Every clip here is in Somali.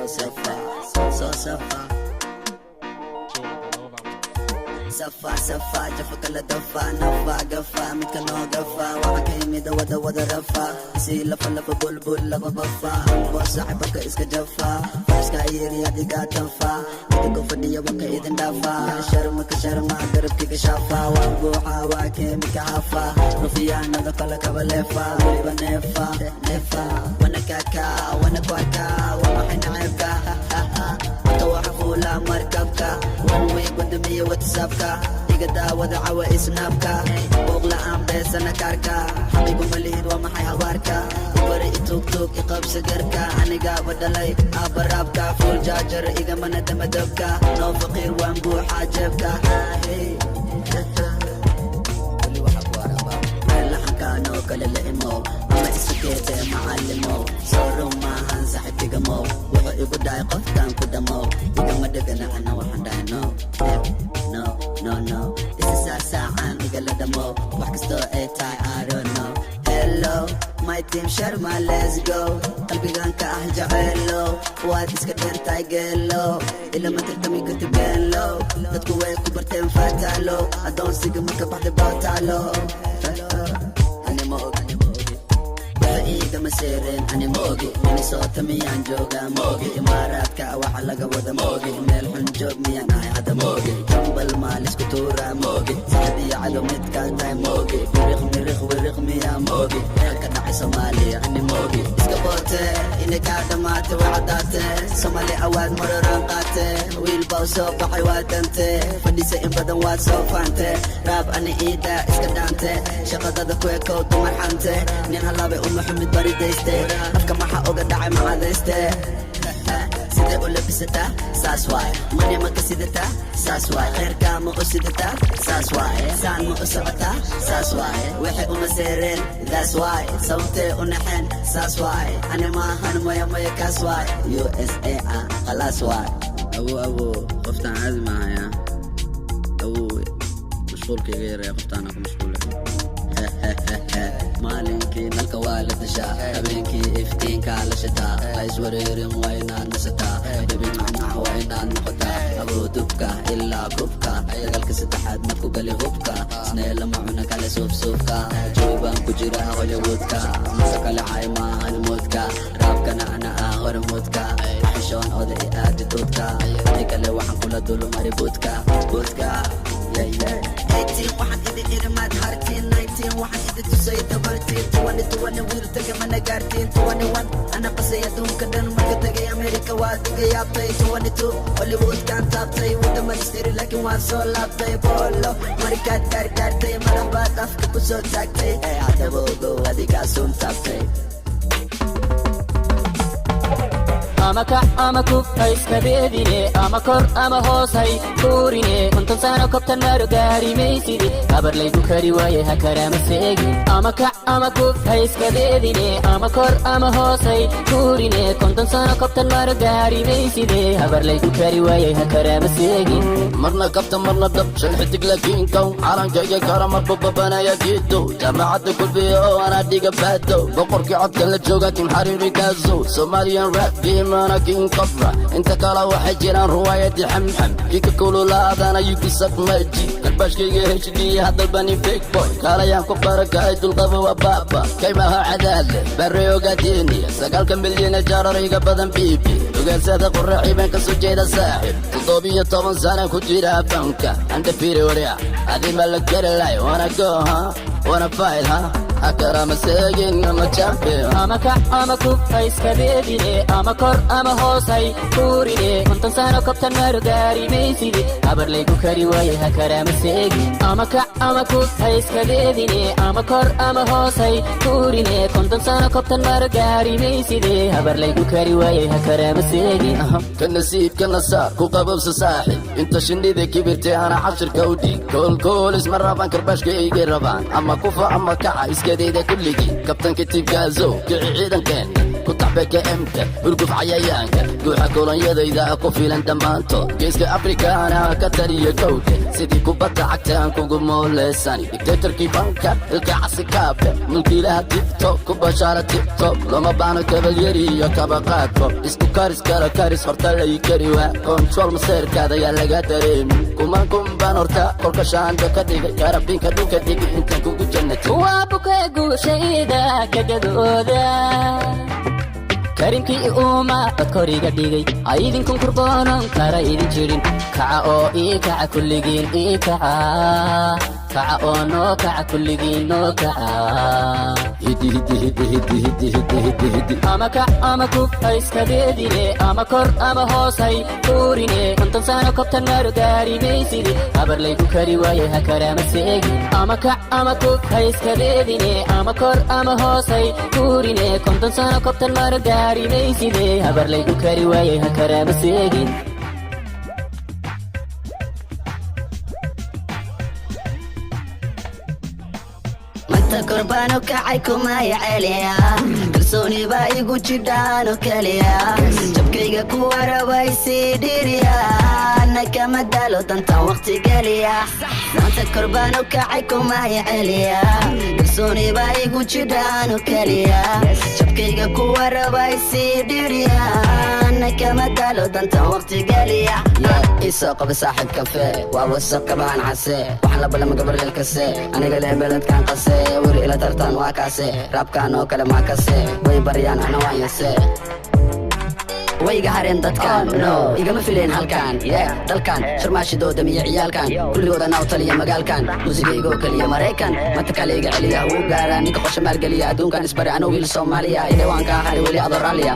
so safa safa safa jafa kala dafa nafa gafa midka noo gafa waxa ka yimid wada rafa si lafa bulbul lafa bafa bo saaxibka iska jafa iska yiri adiga tanfa midka fadhiya waka idin dhafa sharma garabkiga shafa waan buuxa waa keemika hafa rufiyaanada kala kabalefa waliba nefa wana kaka wana kwaka waxa naibka وحفولا مركبك ونوي قدمي واتسابك إيقادا ودعوة إسنابك بوغلا عام بيسانا كاركا حبيبو مليد ومحي هواركا وبري توك إقاب سجركا أنيقا بدلاي أبرابك فول جاجر إيقا من دمدبك نو فقير وانبو حاجبك ولي وحبوارا بابا لحنكا نو كلا لإمو أما إسكيتي معلمو صورو ما هنسحب تيقمو igu dhaay qoftaan ku dhamo igama dhegana ana waxaan dhahay no isa saacaan igala dhamo wax kastoo ay tahay I don't know hello my team sharma let's go qalbigan ka ah jacaylo waad iska dheertahay geelo ilama tartami kartid geelo dadku way ku barteen fatalo adoonsiga marka baxda baatalo مسيرين أنا موجي أنا صوت ميان جوجا موجي إمارات كأوح لقى وذا موجي ميل حنجوب ميان هاي هذا موجي جنب المال سكتورة موجي سعدي على متكال تاي موجي ورغ ميان موجي كنا عي صومالي أنا موجي اسكبوتي إني قاعدة ماتي وعداتي صومالي أواد مرران قاتي ويلباو صوب حيوات انتي فديسي إن بدن واد صوفانتي راب أنا إيدا اسكدانتي شغل دادا كويكو تمرحانتي نين هلابي محمد بري afka maxa oga dhacay macadayste sidee u labisata saas waay mani ma ka sidata saas waay khayrka ma u sidata saas waay saan ma u socota saas waay waxay uma seereen that's why sababtee u naxeen saas waay ani maahan maya kaas waay USA khalaas waay awo qoftaan caadi maahaya awo mashquulkayga yaraya qoftaana ku mashquulay maalinkii nalka waa la dashaa habeenkii iftiinkaa la shitaa ha iswareerin waa inaad nasataa dhabi macnac waa inaad noqotaa aboo dubka ilaa kubka dagaalka saddexaad marku gali hubka isneela macuna kale suufka jawi baan ku jira hollywoodka mase kale cay maahan moodka raabkana ana ah hormoodka xishoon oda i aadidoodka di kale waxaan kula dulumari boodka waxaan idin irimaad hartiin 19 waxaan idin tusay tabartiin 20 wiil taga mana gaartiin 21 ana qasay adduunka dhan marka tagay Amerika waa diga yaabtay 22 Hollywoodkaan taabtay wadama istiri laakiin waan soo laabtay boolo markaad gaargaartay marabaad afka ku soo taagtay hadaboogo adigaa suun taabtay ama kac ama kub ha iska beedine ama kor ama hoos hay kuurine konton sano kobtan maro gaari maysidi habar laygu kari waaye ha karaama seegin ama kac ama kub ha iska beedine ama kor ama hoos hay kuurine konton sano kobtan maro gaari mayside habar laygu kari waaye ha karaama seegin marna kabta marna dab shan xidig laakiin kow calankayga kara marbu babanaya giido jaamacadda kulbiya oo anaa dhiga baado boqorkii codkan la jooga tim xariiri kaaso Somalian rap game أنا كين قفرة أنت كلا واحد جيران رواية حمحم كيك كلو لا أنا يكسب مجي كرباش كي HD هذا البني فيك بوي كلا يانكو بركايت القبو وبابا كيما عدالة بريو قديني سقال كمليون جارة ريقا بدن بيبي وقال سادة قرعي بين كسجيدة ساحب طوبية طبن سنة كتيرها بانكا عند فيري وريا هذه ملك كرلاي وانا جوها وانا فايل ها أكرم السجن أما تشامبيون أما كع أما كوب هايس كبيري أما كور أما هوس هاي كوري كنت سنة كابتن مارو داري ميسيدي أبر ليكو كاري واي هكرم السجن أما كع أما كوب هايس كبيري أما كور أما هوس هاي كوري كنت سنة كابتن مارو داري ميسيدي أبر ليكو كاري واي هكرم السجن كنسيب كنصار كو قبب ساحل انت شندي ذي كبرتي أنا عشر كودي كول اسم الرابان كرباش كي ربان أما كوفا أما كع إسكادي ذا كل جي كابتن كتيب كازو كعيدا كان كنت BKMka urguf cayayaanka guuxa kolonyadayda ku filan dhammaanto geeska afrikaana ka taliya kowda sidii kubadda cagtaan kugu mooleysani dictatorkii banka ilka casikaabe mulkiilaha tiktok ku bashaara tiktok loma baano kabalyari iyo kabaqaadko isku karis kala karis horta lay kari waa control maseerkaada yaa laga dareemi kuman kunbaan horta kolka shaanda ka dhigay karabinka dhulka dhigi intaan kugu jannatay waa bukay guushayda ka gadooda kariimkii uuma badkoriga dhigay aydinkan kurboonon kara idin jirin kaca oo ii kaca kulligiin ii kaca kaca oo noo kaca kulligiin noo kaca hidi hidi hidi hidi hidi hidi hidi hidi ama kac ama kub ha iska deedine ama kor ama hoos hay tuurine konton sano kobtan maro gaari mayside habar laygu kari waaye ha karaama seegin ama kac ama kub ha iska deedine ama kor ama hoos hay tuurine konton sano kobtan maro gaari mayside habar laygu kari waaye ha karaama seegin korbano kacay kumay celiya kalsooni baa igu jidhaan oo keliya jabkayga ku warabay sii dhiriya ana kama daalo dantan waqti geliya maanta korbano kacay kumay celiya kalsooni baa igu jidhaan oo keliya jabkayga ku warabay sii dhiriya ana kama daalo dantan waqti geliya isoo qaba saaxib kafe waa wasaq kabaan case waxaan la balama gabarleel kase aniga leh beledkan qase ila tartan waa kaase raabkaan oo kale maa kase way baryaan ana waan yase way iga hareen dadkan no igama fileen halkan dalkan sharmaashidooda miyo ciyaalkan kulligooda naaw taliya magaalkan muusigaygoo keliya maraykan manta kale iga celiya wuu gaaraa ninka qosha maalgeliya adduunkan isbari anuu wiil soomaaliya idhawaanka ahari weli adoo raalliya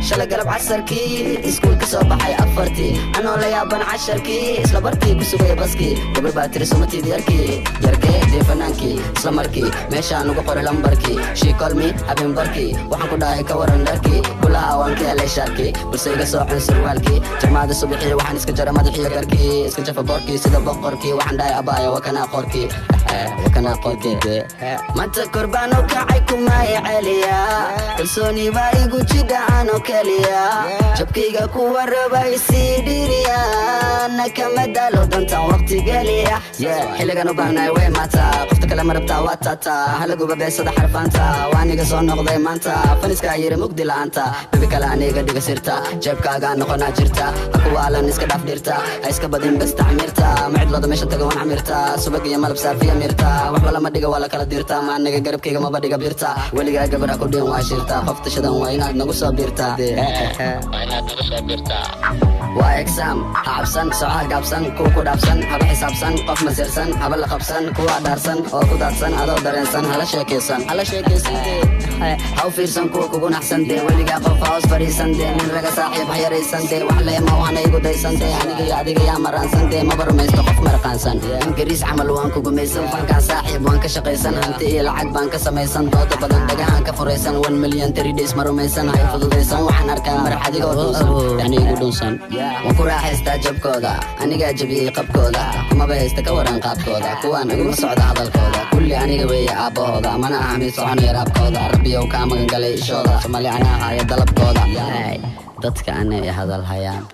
shalay galab casarkii iskuulka soo baxay afartii anoo la yaaban casharkii isla bartii ku sugaya baskii gabar baa tiri sumatid yarkii yarkee dee fanaankii isla markii meeshaan ugu qoray lambarkii shiikolmi habeen barkii waxaan ku dhahay ka waran dharkii kulaha waan ka helay shaarkii balse iga soo xun surwaalkii jarmaada subaxii waxaan iska jara madaxiyo garkii iska jafa boorkii sida boqorkii waxaan dhahay abaayo wakanaa qorkii wakanaa qorkii manta korbaan oo kacay kumay celiya kalsooni baa igu jidhaan oo keliya jabkayga ku warabay sii dhiriya ana kama daalo dantan waqti geliya xilligan u baahnahay way maata qofta kale ma rabtaa waa taata halaguba beesada xarfaanta waa aniga soo noqday maanta faniska yiri mugdi la'aanta bebi kale aniga dhiga sirta jeebkaaga noqonaa jirta hakuwaalan iska dhaaf dhirta ha iska badin bas tacmirta macidlooda meesha taga waan camirta subag iyo malab saafiya mirta waxba lama dhiga waa la kala dirta ma aniga garabkayga maba dhiga birta weligaa gabara ku dhiin waa shirta qofta shadan waa inaad nagu soo birta waa exam habsan soo gaabsan ku dhaafsan haba xisaabsan qof masirsan haba la qabsan kuwa dhaarsan oo ku daadsan adoo dareensan hala sheekaysan ha u fiirsan kuwa kugu naxsan dee weligaa qof hoos fariisan dee nin raga saaxiib ha yaraysan dee wax leema waana igu daysan dee aniga iyo adiga yaa maraansan dee maba rumaysto qof maraqaansan ingiriis camal waan ku gumaysan fankaan saaxiib waan ka shaqaysan hanti iyo lacag baan ka samaysan dooda badan dhagahaan ka furaysan 1 million 3 days ma rumaysan hay fududaysan waxaan arkaa marax adigoo dhuusan yani igu dhuusan waan ku raaxaystaa jabkooda anigaa jabiyey qabkooda kumaba haysta ka waran qaabkooda kuwaan iguma socda hadalkooda kulli aniga weeye aabbahooda mana aha mid soconaya raabkooda rabbiyow kaa magan galay ishooda somali anaa haya dalabkooda dadka anay hadal hayaan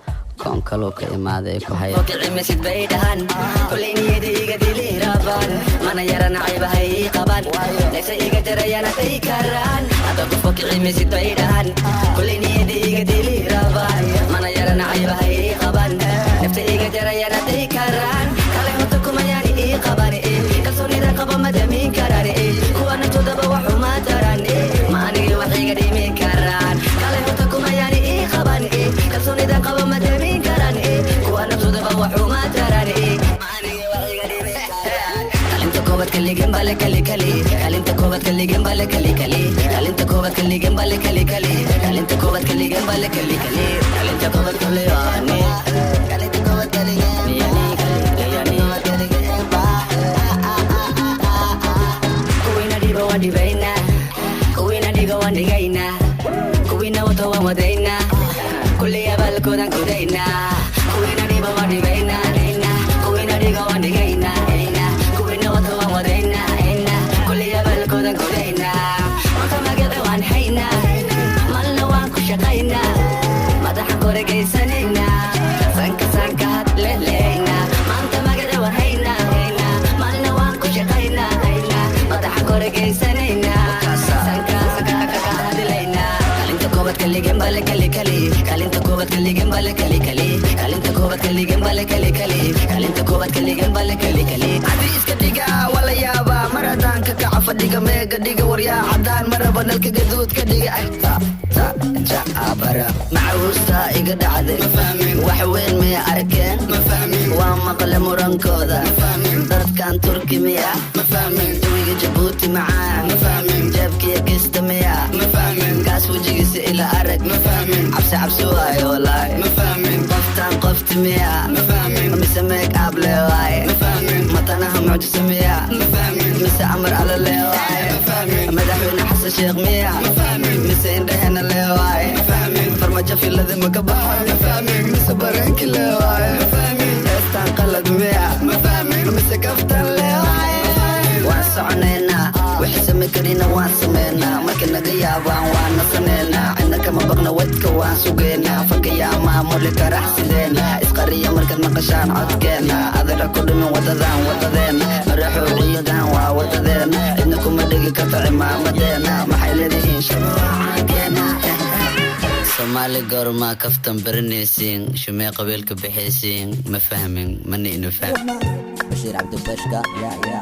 koon kaloo ka imaaday ku haya kicimasid bay dhahan kulli niyadayga dili rabaan mana yarana caybahay qaban laysa iga jarayana tay karaan hada qofka kicimasid bay dhahan kulli niyadayga dili rabaan mana yarana caybahay qaban nafta iga jarayana tay karaan kale hota kumayani ii qaban kalsoonida qaba ma damin karaan kuwana todaba waxuma taran ma aniga wax iga dhimin karaan kale hota kumayani ii qaban kalsoonida qaba ma damin karaan kuwana todaba waxuma taran ma aniga wax iga dhimin karaan kalinta koobad kaligan bale kali kali kalinta koobad kaligan bale kali kali kalinta koobad kaligan bale kali kali kalinta koobad kaligan bale kali kali kalinta koobad kaligan kalinta koobad kaligan dibayna kuwina dhigo waan dhigayna kuwina wato waan wadayna kulli abaalkoodan kudayna kuwina dhibo waan dhibayna kuwina dhigo waan dhigayna kuwina wato waan wadayna kulli abaalkoodan kudayna marka magaca waan hay shaqayna madaxa korgaysanayna sanka hadleleyna maanta magada wahayna maalina waan ku shaqayna madaxa korgaysanayna sanka hadleleyna kalinta koobad kaligen bale kali kalinta koobad kaligen bale kali kalinta koobad kaligen bale kali kalinta koobad kaligen bale kali adi iska dhiga wala yaaba maradaanka kaca fadhiga meega dhiga waryaa cadaan maraba nalka gaduud ka dhiga bara macawusta iga dhacday wax weyn may arkeen waa maqle murankooda dadkan turki miya jawiga jabuuti macaan jeebkiya gista miya kaas wejigiisa ila arag cabsi waaye walaahi qoftaan qofti miya mise meeg able waaye matanaha mucjisa miya mise amar ala lee waaye madaxweyne xasan sheekh miya mise indhahena lee waaye farmajo filada maka baxay mise bareenki lee waaye heestaan qalad miya mise kaftan lee waaye waan soconaynaa wixii same karina waan samaynaa marka naga yaabaan waan nasaneynaa cidna kama baqna wadka waan sugeynaa fakayaa maamuli karaxsideena isqariya markaad maqashaan codkeena adala ku dhimin wadadeena maraxoociyadan waa wadadeena cidna kuma dhigi karto cimaamadeena maxay leedihiin shamaacaankeena Somali gorma kaftan baranaysiin shumee qabiilka bixaysiin ma fahmin mana ina fahmin Bashir Abdubashka ya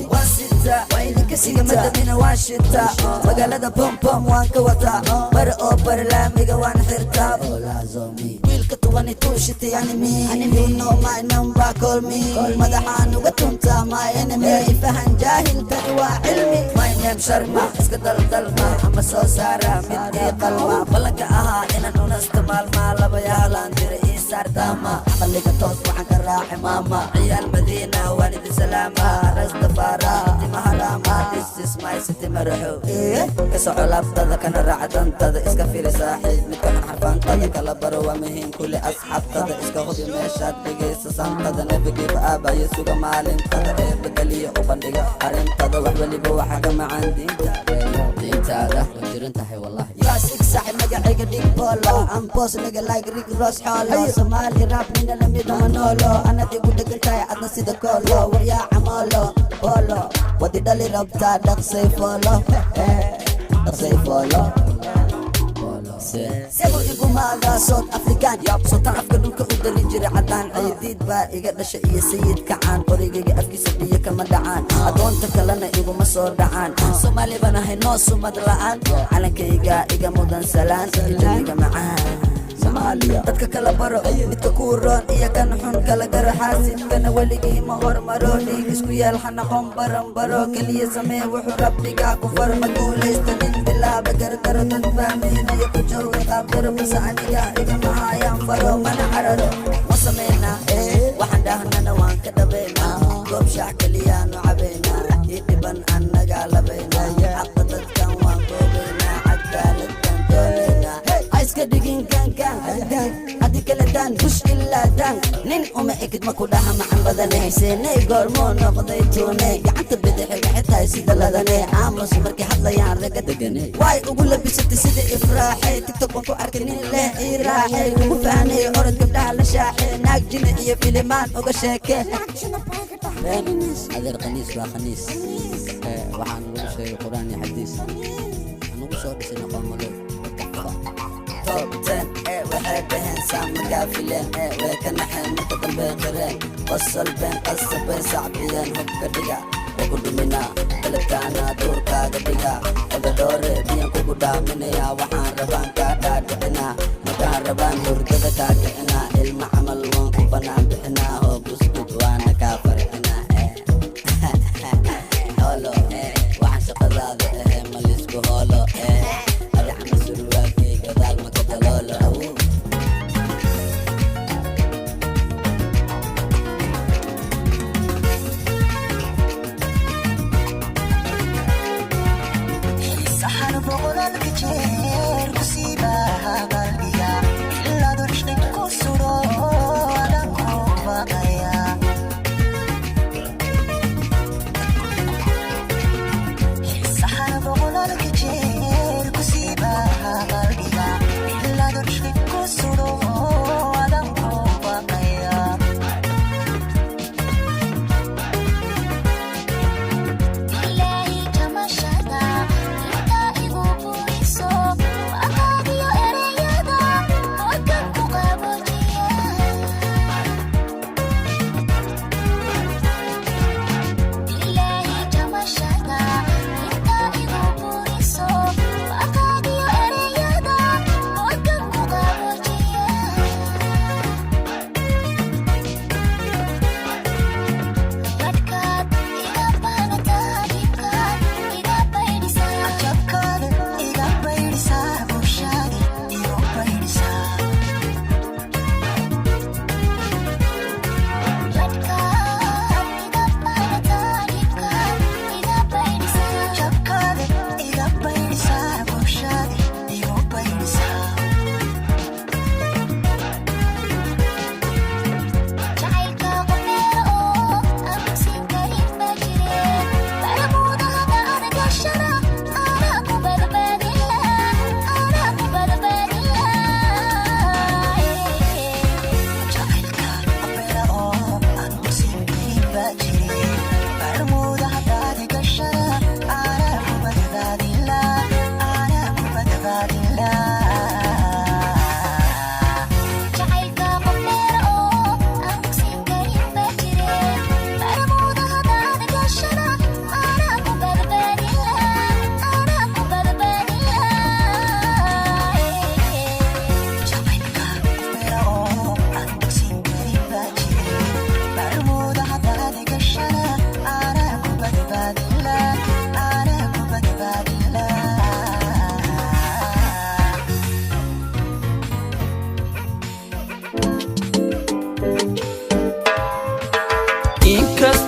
wasita waynikasiga madamina waan shitaa magaalada bombom waan ka wataa bar oo barlaamiga waan xirtaa wiilka tugani tuushita yani me you know my number call me madaxaan uga tuntaa my enemy ifahan jaahilkani waa cilmi my name sharma iska daldalma ama soo saara mid ii qalma ballanka ahaa inaan unasta maalmaa laba yaalaan dira ii saartaama qalliga toos waxaan ka raaci maama ciyaal madiina waan idin salaama rastafara timahalama this is my city maraxo kasoco laabtada kana raaca dantada iska firi saaxiib midkanan xarfaantada kala baro waa muhiim kuli asxaabtada iska hubi meeshaad dhegaysa santada nebigiiba aabayo suga maalintada eebageliya u bandhiga arrintada wax weliba waxaa ka macaan diintaada jiran tahay wallahi Classic saxib magacayga dhig bolo I'm boss nigga like Rick Ross Holo Somali rap nina lamida manolo anad igu dhegan tahay adna sida kolo waryaa camolo bolo wadi dhali rabtaa dhaqsay folo Sebo igu maaga South African Sotan afka dhulka u dari jiray cadaan ciidiid baa iga dhashay iyo sayid kacaan qorigayga afkiisa biyo kama dhacaan adoonta kalena iguma soo dhacaan Soomaali baan ahay noo sumad la'aan calankayga iga mudan salaan ilmiga macaan Somalia dadka kala baro midka ku roon iyo kan xun kala garo xaasidkana weligii ma hormaro dhiig isku yeel xanaqon baranbaro keliya samee wuxuu rabbigaa ku far ma guulaystanin bilaaba gargaro dad fahmaynayo ku jooga qaabdaro base aniga igama hayaan faro mana cararo ma sameynaa waxaan dhahnana waan ka dhabaynaa goob shaac keliyaanu cabaynaa ii dhiban annagaa labaynaa xaqa dadkan waan goobaynaa cadaaladkan doonaynaa iska dhigin kankan hadii kale daan bush ilaa daan nin uma ekid ma ku dhaha macan badanayseene goormoo noqday tuune gacanta bidixi xitaa sida ladane aamus markay hadlayaan raga degane waay ugu labisatay sida ifraaxay tiktok waan ku arkay nin leh ii raaxay ugu fahnay orod gabdhaha la shaaxay naag jina iyo filimaan uga sheeke adeer khaniis waa khaniis waxaan lagu sheegay quraan iyo xadiis anugu soo dhisay qoomalo top 10 waxay bixin saamaga fileen way ka naxeen marka dambe qireen wasal been qasabay sacbiyeen hubka dhiga ugu dhumina dalabkaana duurkaaga dhiga odadoore biyan kugu dhaaminaya waxaan rabaan kaa dhaadhicinaa markaan rabaan hurdada kaa kicinaa ilma camal waan ku banaan bixinaa hoogusgud waana kaa farxinaa holo waxaan shaqadaada malisku holo adacma surwaagay gadaal maka daloolo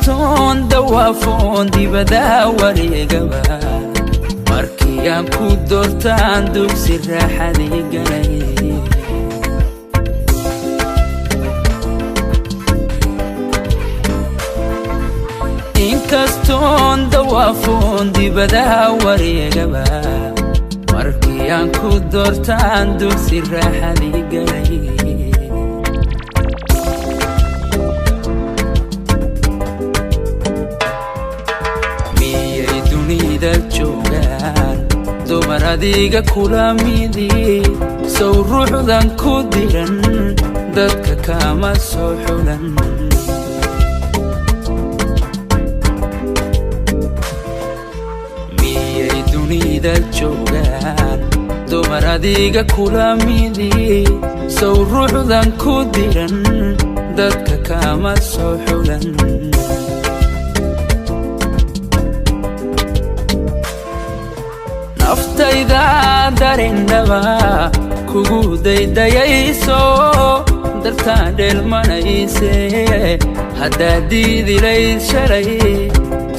inkastoon dawaafoon dibada wareegaba markii aan ku doortaan dugsi raaxadii galay inkastoon dawaafoon dibada wareegaba markii aan ku doortaan dugsi raaxadii galay joogaan dumar adiga kula midi sow ruuxdan ku diran dadka kama soo xulan miyay dunida joogaan dumar adiga kula midi sow ruuxdan ku diran dadka kama soo xulan naftayda darindhaba kugu daydayayso dartaan dheelmanayse haddaad diidilayd shalay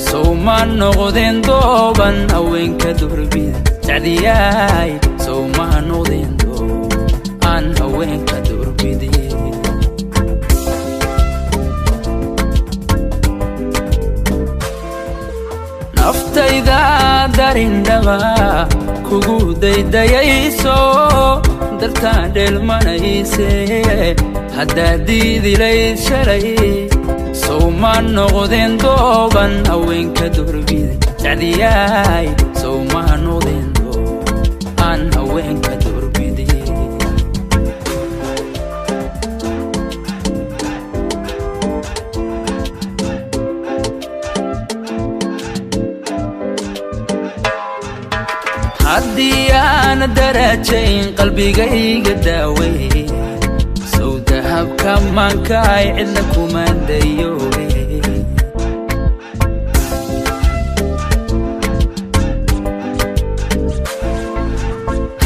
sow ma noqdeen dooban haweenka durbida jacdiyaay sow ma noqdeen doob aan haweenka durbide naftayda darindhaba kugu daydayayso dartaan dheelmanayse haddaad diidilayd shalay sow ma noqdeen dooban haweenka durbida jacdiyaay sow ma noqdeen doob aan haweenka durbide haddii aan darajayn qalbigayga daawey sow dahabka maankaay cidna kuma dayoobe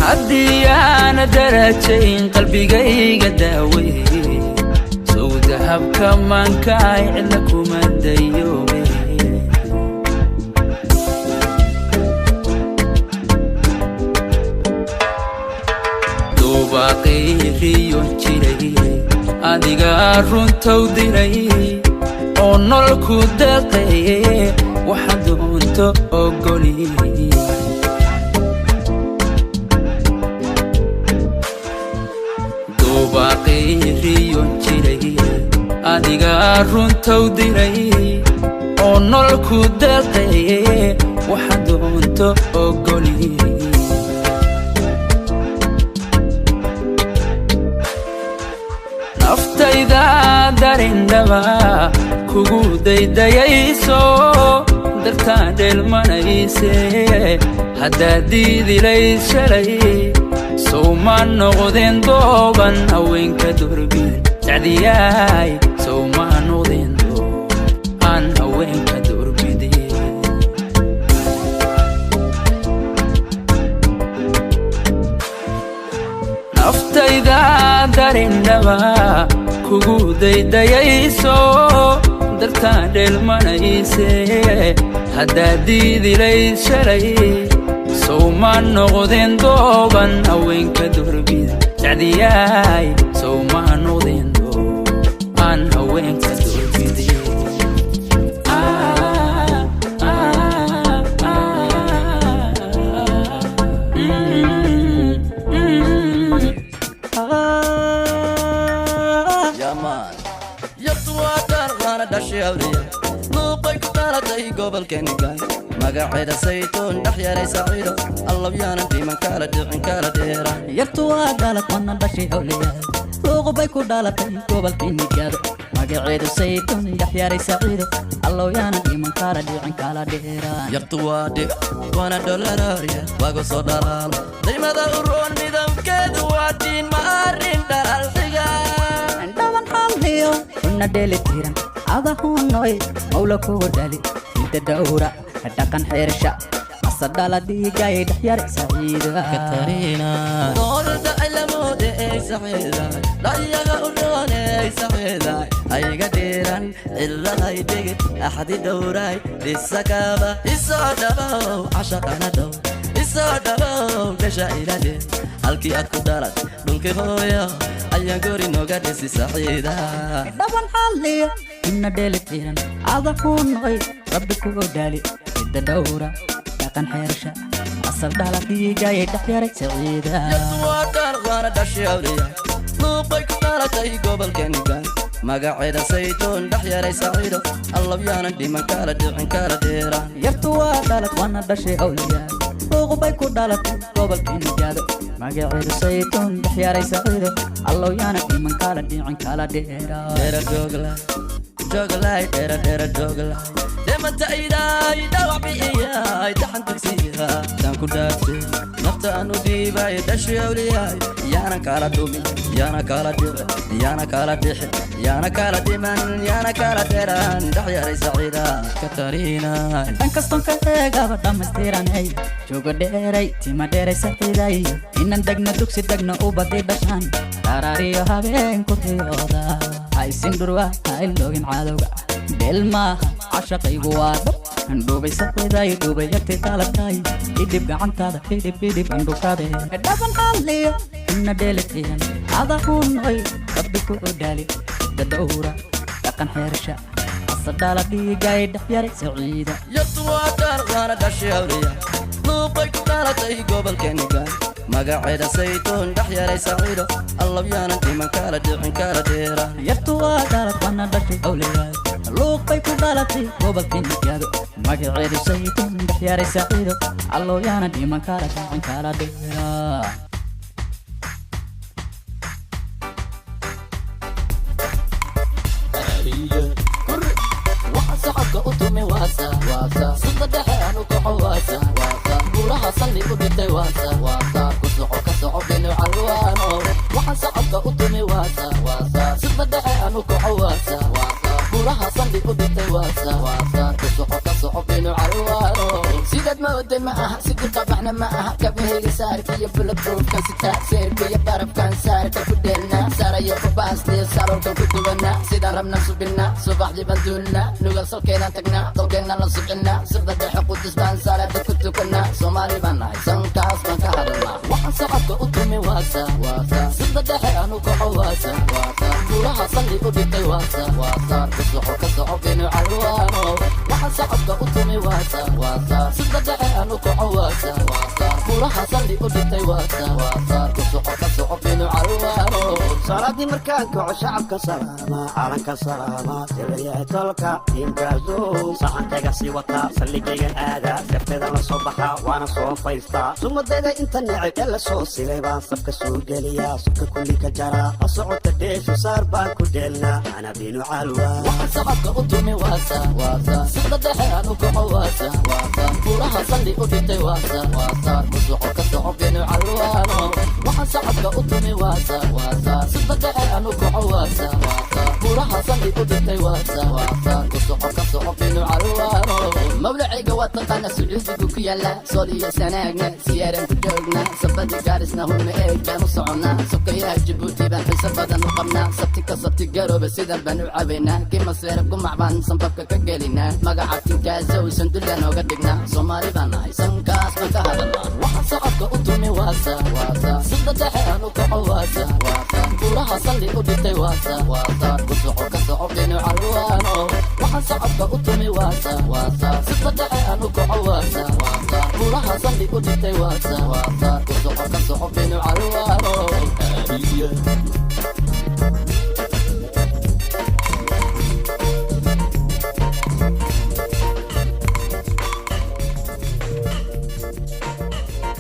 haddii aan darajayn qalbigayga daawey sow dahabka maankaay cidna kuma dayoobe baaqiriyon jiray adiga runtow diray oo nololku deeqaye waxa doonto ogoli baaqiriyon jiray adiga runtow diray oo nololku deeqaye waxa doonto ogoli naftayda darindhaba kugu daydayayso dartaan dheelmanayse haddaad diidilayd shalay sow ma noqdeen dooban haweenka durbida jacdiyaay sow ma noqdeen doob aan haweenka durbide naftayda darindhaba kugu daydayayso dartaan dheelmanayse haddaad diidilayd shalay sow ma noqdeen dooban haweenka durbida jacdiyaay sow ma noqdeen doob aan haweenka durbide luuqay ku dhalatay gobolkeeni gaay magaceeda saytuun dhex yaray saciido allabyaanan dhiman kala dhicin kala dheera yartu waa dhalad wana dhashay hawliyaal luuqbay ku dhalatay gobolkeeni gaado magaceedu saytuun dhex yaray saciido allawyaanan dhiman kala dhicin kala dheera yartu waa dhib waana dholaraarya wago soo dhalaalo daymada u roon midabkeedu waa diin ma arrin dhalal xiga dhaban xalliyo una dheelitiran adahunoy mawla kugu dhali inta dhowra dhaqan xeersha asadhala dhiigay dhex yaray saciida katarina noolda ilamo دي سعيدة لا يغروني سعيدة أي قديرا إلا هيديك أحد دوراي للسكابة إسعدوا عشقنا دو إسعدوا دشا إلى دي halkii aad ku dhalat dhulkii hooyo ayaan gori nooga dhisi saxiida dhaban xalliya inna dheelitiran ada ku noqoy rabbi ku odaali idda dhowra dhaqan xeersha asal dhaladhiigay dhaxyaray saciida yadwaadar waana dhashay awliya luuqay ku dhalatay gobolkenigan magaceeda saytuun dhaxyaray saciido allabyaanan dhiman kala dhicin kala dheeraan yartu waa dhalad waana dhashay awliya luuqbay ku dhalatay gobolkenigaado magaceedu saytuun dhaxyaray saciido allawyaanan dhiman kala dhicin kala dheeraan dheera jooglay dheera jooglay demanta idaay dhawac bi'iyaay daxan tagsiya taan ku dhaartay nafta aan u dhiibay dhashay awliyaay yaana kala dhumin yaana kala dhici yaana kala dhixi yaana kala dhiman yaana kala dheeraan dhaxyaray saciida katariina dhan kastoon ka eegaba dhammaystiranay joogo dheeray tima dheeray saciiday inan degna dugsi degna u badi dhashaan qaraariyo habeen ku riyooda haysin dhurwa hay loogin cadowga beel maaha cashaqaygu waa dhab andhuubay saciiday dhuubay yartay taalatay idhib gacantaada idhib andhukaade dhaban xalliyo inna dheelitiran ada ku noqoy rabbi ku odaali dadowra dhaqan xeersha asadhala dhiigay dhaxyaray saciida yadwaadar waana dhashay awliya luuqay ku dhalatay gobolkenigan magaceeda saytuun dhaxyaray saciido allabyaanan dhiman kala dhicin kala dheeraan yartu waa dhalad waana dhashay awliyaay luuqbay ku dhalatay gobolkenigaado magaceedu saytuun dhaxyaray saciido allawyaanan dhiman kala dhicin kala dheeraan صحبك أطمي واسا صدق دحيان وكحو واسا قولها صلي قدتي واسا كسعو كسعو بينو عالوانو وحن صحبك أطمي واسا صدق دحيان وكحو واسا قولها صلي قدتي واسا كسعو كسعو بينو عالوانو سيدات ما ودي معها سيدي طبعنا معها كبهيلي سارك يبلا بروف كان ستات سيرك يبارف كان سارك كدلنا سارا يبقى لي سارو كدونا سيدا رمنا سبنا صباح دي بندولنا نقل سلكينا تقنا طلقينا لصبعنا سرد الحق ودسبان سارة دكتو كنا سومالي بانا سنكاس من كهرنا وحن صعبك أطمي واسا سرد الحيان وكحو واسا قولها صلي قدتي واسا كسعو كسعو بينو عالوانو وحن صعبك أطمي واسا سرد الحيان وكحو واسا قولها صلي قدتي واسا كسعو كسعو بينو عالوانو صلاتي مركانك وشعبك سلامة عالنك سلامة تلقيا تلقى ينكازو صحنتك سيوتا سلقيا آدا سفتدا لصبحا وانا صوفيستا ثم دادا انت نعب يلا صوصي ليبان سبك سوقليا سبك كل كجرا أصعد تديش وصار باكو ديلنا أنا بينو عالوا وحن سبك أطمي واسا سيدا دحيان وكحو واسا قولها صلي قدتي واسا كسعو كسعو بينو عالوانو وحن سبك أطمي واسا سيدا دحيان وكحو واسا قولها صلي قدتي واسا كسعو كسعو بينو عالوانو مولعيقا واتقانا سعودي كيالا سوليا سناقنا سيارا كجوقنا سبادي قارسنا هم كانوا صعونا سبكيا جبوتي بان حساب بدن وقمنا سبتي كسبتي قروب سيدا بانو عبينا كيما سيربكم معبان سنبابك كقالينا مقعبتين كازو سندلنا وقدقنا سومالي باناي سنكاس مكهرنا وحن صعبك أطمي واسا سيدا دحيان وكحو واسا قولها صلي قدتي واسا كسعو كسعو بينو عالوانو وحن صعبك أطمي واسا سيدا دحيان وكحو واسا قولها صلي قدتي واسا كسعو كسعو بينو عالوانو